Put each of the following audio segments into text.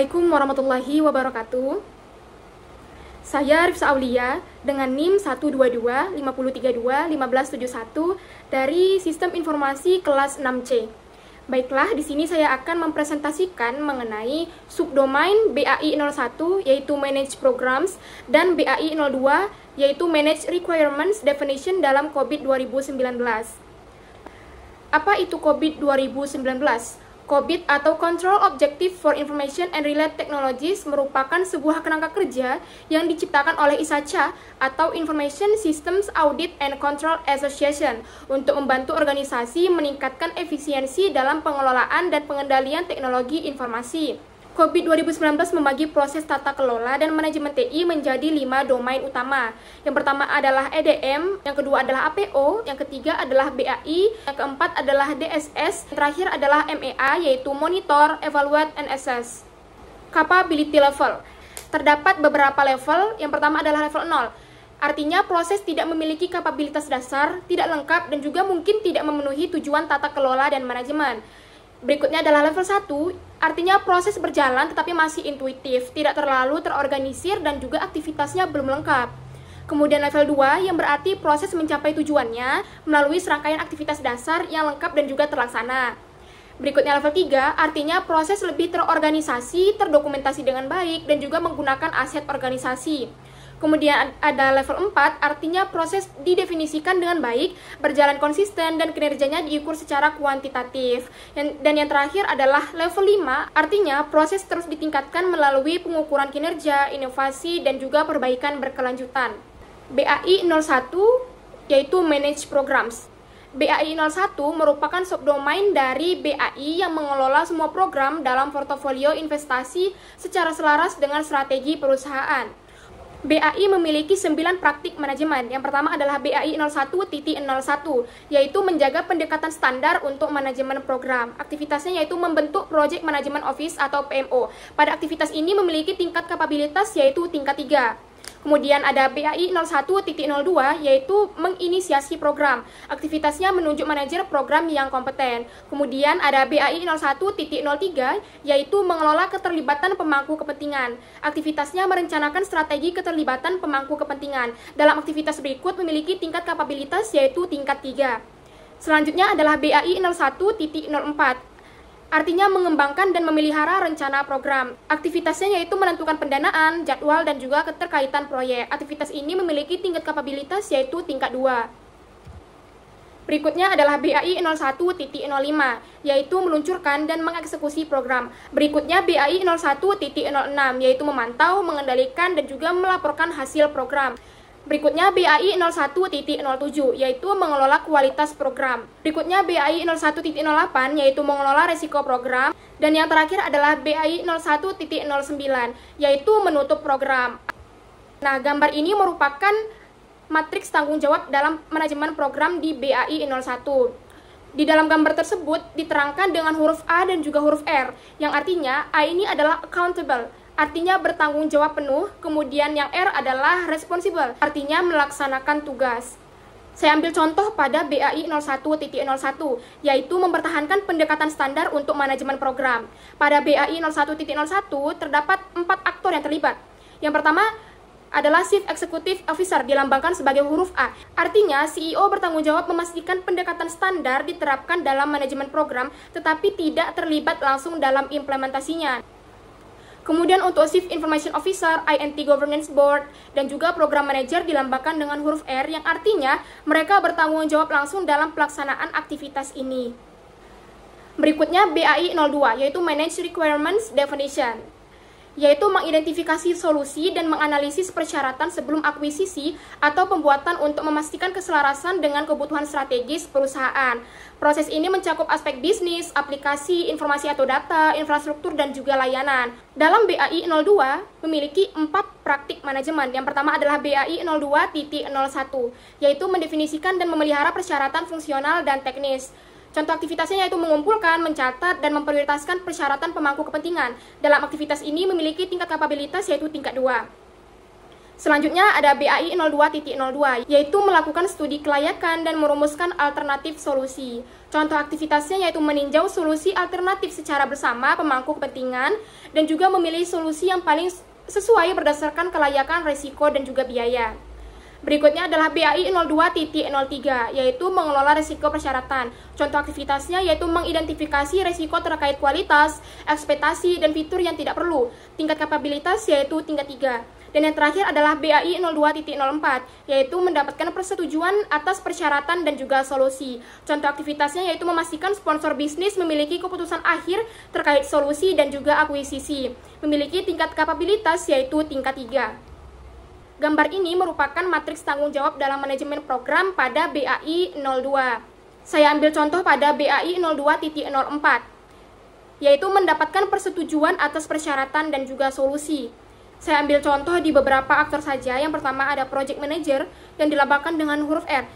Assalamualaikum warahmatullahi wabarakatuh. Saya Rifsa Aulia dengan NIM 122-532-1571 dari Sistem Informasi kelas 6C. Baiklah, di sini saya akan mempresentasikan mengenai subdomain BAI 01 yaitu Manage Programs dan BAI 02 yaitu Manage Requirements Definition dalam COVID 2019. Apa itu COVID 2019? COVID atau Control Objective for Information and Related Technologies merupakan sebuah kerangka kerja yang diciptakan oleh ISACA atau Information Systems Audit and Control Association untuk membantu organisasi meningkatkan efisiensi dalam pengelolaan dan pengendalian teknologi informasi. COVID 2019 membagi proses tata kelola dan manajemen TI menjadi 5 domain utama. Yang pertama adalah EDM, yang kedua adalah APO, yang ketiga adalah BAI, yang keempat adalah DSS, yang terakhir adalah MEA yaitu Monitor, Evaluate, and Assess. Capability Level. Terdapat beberapa level, yang pertama adalah level 0. Artinya proses tidak memiliki kapabilitas dasar, tidak lengkap, dan juga mungkin tidak memenuhi tujuan tata kelola dan manajemen. Berikutnya adalah level 1, artinya proses berjalan tetapi masih intuitif, tidak terlalu terorganisir dan juga aktivitasnya belum lengkap. Kemudian level 2 yang berarti proses mencapai tujuannya melalui serangkaian aktivitas dasar yang lengkap dan juga terlaksana. Berikutnya level 3, artinya proses lebih terorganisasi, terdokumentasi dengan baik dan juga menggunakan aset organisasi. Kemudian ada level 4, artinya proses didefinisikan dengan baik, berjalan konsisten, dan kinerjanya diukur secara kuantitatif. Dan yang terakhir adalah level 5, artinya proses terus ditingkatkan melalui pengukuran kinerja, inovasi, dan juga perbaikan berkelanjutan. BAI 01 yaitu Manage Programs. BAI 01 merupakan subdomain dari BAI yang mengelola semua program dalam portofolio investasi secara selaras dengan strategi perusahaan. BAI memiliki 9 praktik manajemen. Yang pertama adalah BAI 01.01, yaitu menjaga pendekatan standar untuk manajemen program. Aktivitasnya yaitu membentuk Project Management Office atau PMO. Pada aktivitas ini memiliki tingkat kapabilitas yaitu tingkat 3. Kemudian ada BAI 01.02, yaitu menginisiasi program. Aktivitasnya menunjuk manajer program yang kompeten. Kemudian ada BAI 01.03, yaitu mengelola keterlibatan pemangku kepentingan. Aktivitasnya merencanakan strategi keterlibatan pemangku kepentingan. Dalam aktivitas berikut memiliki tingkat kapabilitas yaitu tingkat 3. Selanjutnya adalah BAI 01.04. Artinya mengembangkan dan memelihara rencana program. Aktivitasnya yaitu menentukan pendanaan, jadwal, dan juga keterkaitan proyek. Aktivitas ini memiliki tingkat kapabilitas yaitu tingkat 2. Berikutnya adalah BAI 01.05, yaitu meluncurkan dan mengeksekusi program. Berikutnya BAI 01.06, yaitu memantau, mengendalikan, dan juga melaporkan hasil program. Berikutnya BAI 01.07, yaitu mengelola kualitas program. Berikutnya BAI 01.08, yaitu mengelola resiko program. Dan yang terakhir adalah BAI 01.09, yaitu menutup program. Nah, gambar ini merupakan matriks tanggung jawab dalam manajemen program di BAI 01. Di dalam gambar tersebut diterangkan dengan huruf A dan juga huruf R, yang artinya A ini adalah accountable, artinya bertanggung jawab penuh, kemudian yang R adalah responsible, artinya melaksanakan tugas. Saya ambil contoh pada BAI 01.01, yaitu mempertahankan pendekatan standar untuk manajemen program. Pada BAI 01.01 terdapat 4 aktor yang terlibat. Yang pertama adalah Chief Executive Officer, dilambangkan sebagai huruf A. Artinya, CEO bertanggung jawab memastikan pendekatan standar diterapkan dalam manajemen program, tetapi tidak terlibat langsung dalam implementasinya. Kemudian untuk Chief Information Officer, INT Governance Board, dan juga Program Manager dilambangkan dengan huruf R, yang artinya mereka bertanggung jawab langsung dalam pelaksanaan aktivitas ini. Berikutnya BAI 02, yaitu Manage Requirements Definition, yaitu mengidentifikasi solusi dan menganalisis persyaratan sebelum akuisisi atau pembuatan untuk memastikan keselarasan dengan kebutuhan strategis perusahaan. Proses ini mencakup aspek bisnis, aplikasi, informasi atau data, infrastruktur, dan juga layanan. Dalam BAI 02 memiliki 4 praktik manajemen. Yang pertama adalah BAI 02.01, yaitu mendefinisikan dan memelihara persyaratan fungsional dan teknis. Contoh aktivitasnya yaitu mengumpulkan, mencatat, dan memprioritaskan persyaratan pemangku kepentingan. Dalam aktivitas ini memiliki tingkat kapabilitas yaitu tingkat 2. Selanjutnya ada BAI 02.02, yaitu melakukan studi kelayakan dan merumuskan alternatif solusi. Contoh aktivitasnya yaitu meninjau solusi alternatif secara bersama pemangku kepentingan dan juga memilih solusi yang paling sesuai berdasarkan kelayakan, risiko, dan juga biaya. Berikutnya adalah BAI 02.03, yaitu mengelola risiko persyaratan. Contoh aktivitasnya yaitu mengidentifikasi risiko terkait kualitas, ekspektasi, dan fitur yang tidak perlu. Tingkat kapabilitas yaitu tingkat 3. Dan yang terakhir adalah BAI 02.04, yaitu mendapatkan persetujuan atas persyaratan dan juga solusi. Contoh aktivitasnya yaitu memastikan sponsor bisnis memiliki keputusan akhir terkait solusi dan juga akuisisi. Memiliki tingkat kapabilitas yaitu tingkat 3. Gambar ini merupakan matriks tanggung jawab dalam manajemen program pada BAI 02. Saya ambil contoh pada BAI 02.04, yaitu mendapatkan persetujuan atas persyaratan dan juga solusi. Saya ambil contoh di beberapa aktor saja. Yang pertama ada Project Manager yang dilambangkan dengan huruf R.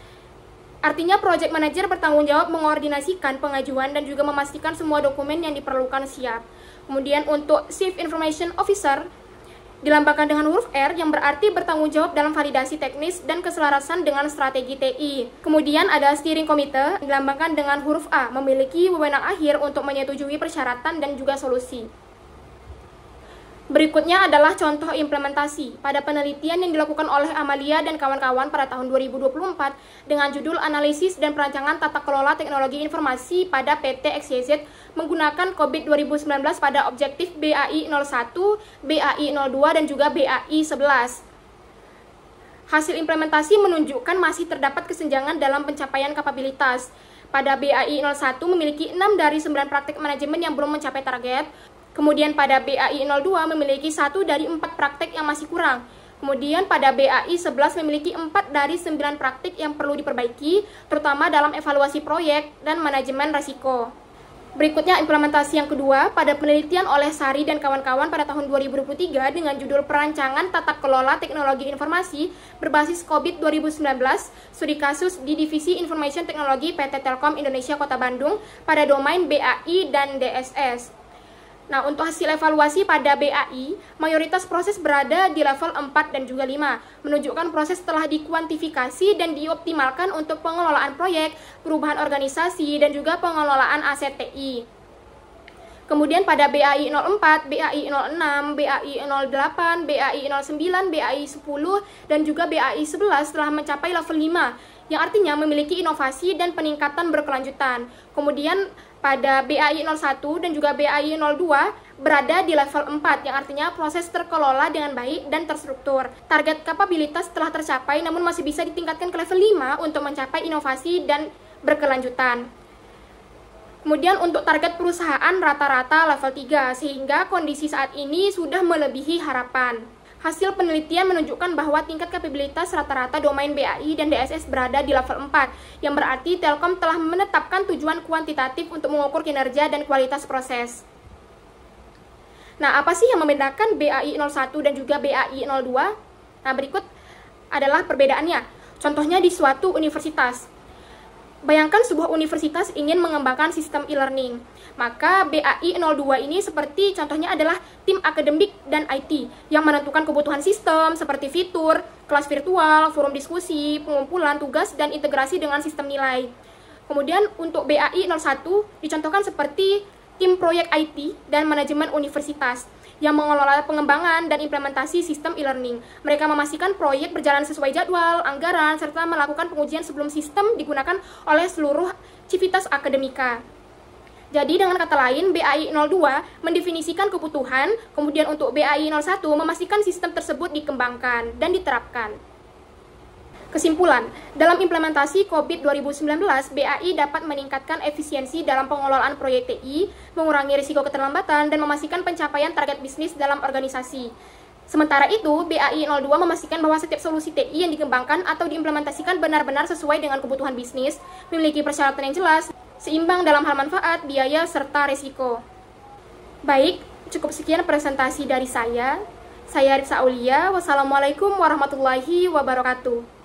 Artinya Project Manager bertanggung jawab mengkoordinasikan pengajuan dan juga memastikan semua dokumen yang diperlukan siap. Kemudian untuk Chief Information Officer dilambangkan dengan huruf R yang berarti bertanggung jawab dalam validasi teknis dan keselarasan dengan strategi TI. Kemudian ada Steering Committee dilambangkan dengan huruf A, memiliki wewenang akhir untuk menyetujui persyaratan dan juga solusi. Berikutnya adalah contoh implementasi pada penelitian yang dilakukan oleh Amalia dan kawan-kawan pada tahun 2024 dengan judul Analisis dan Perancangan Tata Kelola Teknologi Informasi pada PT XYZ menggunakan COVID 2019 pada objektif BAI 01, BAI 02, dan juga BAI 11. Hasil implementasi menunjukkan masih terdapat kesenjangan dalam pencapaian kapabilitas. Pada BAI 01 memiliki 6 dari 9 praktik manajemen yang belum mencapai target. Kemudian pada BAI 02 memiliki 1 dari 4 praktik yang masih kurang. Kemudian pada BAI 11 memiliki 4 dari 9 praktik yang perlu diperbaiki, terutama dalam evaluasi proyek dan manajemen risiko. Berikutnya implementasi yang kedua pada penelitian oleh Sari dan kawan-kawan pada tahun 2023 dengan judul Perancangan Tata Kelola Teknologi Informasi berbasis COVID 2019, studi kasus di Divisi Information Technology PT Telkom Indonesia Kota Bandung pada domain BAI dan DSS. Nah, untuk hasil evaluasi pada BAI, mayoritas proses berada di level 4 dan juga 5, menunjukkan proses telah dikuantifikasi dan dioptimalkan untuk pengelolaan proyek, perubahan organisasi, dan juga pengelolaan aset TI. Kemudian pada BAI 04, BAI 06, BAI 08, BAI 09, BAI 10, dan juga BAI 11 telah mencapai level 5, yang artinya memiliki inovasi dan peningkatan berkelanjutan. Kemudian pada BAI 01 dan juga BAI 02 berada di level 4, yang artinya proses terkelola dengan baik dan terstruktur. Target kapabilitas telah tercapai namun masih bisa ditingkatkan ke level 5 untuk mencapai inovasi dan berkelanjutan. Kemudian untuk target perusahaan rata-rata level 3, sehingga kondisi saat ini sudah melebihi harapan. Hasil penelitian menunjukkan bahwa tingkat kapabilitas rata-rata domain BAI dan DSS berada di level 4, yang berarti Telkom telah menetapkan tujuan kuantitatif untuk mengukur kinerja dan kualitas proses. Nah, apa sih yang membedakan BAI 01 dan juga BAI 02? Nah, berikut adalah perbedaannya. Contohnya di suatu universitas. Bayangkan sebuah universitas ingin mengembangkan sistem e-learning. Maka BAI 02 ini seperti contohnya adalah tim akademik dan IT yang menentukan kebutuhan sistem seperti fitur, kelas virtual, forum diskusi, pengumpulan tugas, dan integrasi dengan sistem nilai. Kemudian untuk BAI 01 dicontohkan seperti tim proyek IT dan manajemen universitas yang mengelola pengembangan dan implementasi sistem e-learning. Mereka memastikan proyek berjalan sesuai jadwal, anggaran, serta melakukan pengujian sebelum sistem digunakan oleh seluruh civitas akademika. Jadi dengan kata lain, BAI 02 mendefinisikan kebutuhan, kemudian untuk BAI 01 memastikan sistem tersebut dikembangkan dan diterapkan. Kesimpulan, dalam implementasi COVID 2019, BAI dapat meningkatkan efisiensi dalam pengelolaan proyek TI, mengurangi risiko keterlambatan, dan memastikan pencapaian target bisnis dalam organisasi. Sementara itu, BAI 02 memastikan bahwa setiap solusi TI yang dikembangkan atau diimplementasikan benar-benar sesuai dengan kebutuhan bisnis, memiliki persyaratan yang jelas, seimbang dalam hal manfaat, biaya, serta risiko. Baik, cukup sekian presentasi dari saya. Saya Rifsa Aulia. Wassalamualaikum warahmatullahi wabarakatuh.